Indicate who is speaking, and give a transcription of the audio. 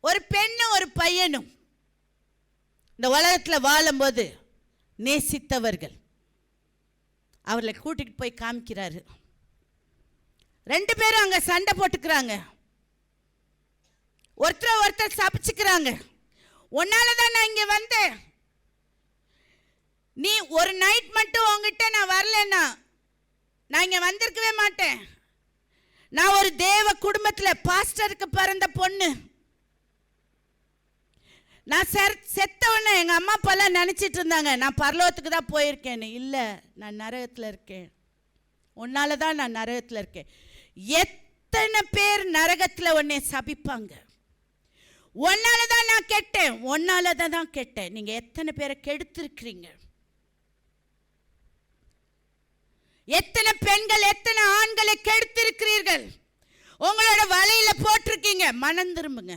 Speaker 1: ஒரு பெண்ணும் ஒரு பையனும் இந்த உலகத்தில் வாழும்போது நேசித்தவர்கள். அவர்களை கூட்டிகிட்டு போய் காமிக்கிறாரு. 2 பேரும் அங்கே சண்டை போட்டுக்கிறாங்க. ஒருத்தர் சபிச்சுக்கிறாங்க. உன்னால தான் நான் இங்கே வந்தேன். நீ ஒரு நைட் மட்டும் உங்ககிட்ட நான் வரலன்னா நான் இங்கே வந்திருக்கவே மாட்டேன். நான் ஒரு தேவ குடும்பத்தில் பாஸ்டருக்கு பிறந்த பொண்ணு. நான் செத்தவொன்னே எங்கள் அம்மா அப்பாலாம் நினச்சிட்டு இருந்தாங்க நான் பரலோகத்துக்கு தான் போயிருக்கேன்னு. இல்லை, நான் நரகத்தில் இருக்கேன். உன்னால தான் நான் நரகத்தில் இருக்கேன். எத்தனை பேர் நரகத்தில் உன்னை சபிப்பாங்க. உன்னால தான் நான் கெட்டேன், உன்னால தான் கெட்டேன். நீங்கள் எத்தனை பேரை கெடுத்திருக்கிறீங்க? எத்தனை பெண்கள் எத்தனை ஆண்களை கெடுத்திருக்கிறீர்கள்? உங்களோட வலையில போட்டிருக்கீங்க. மனம் திரும்புங்க.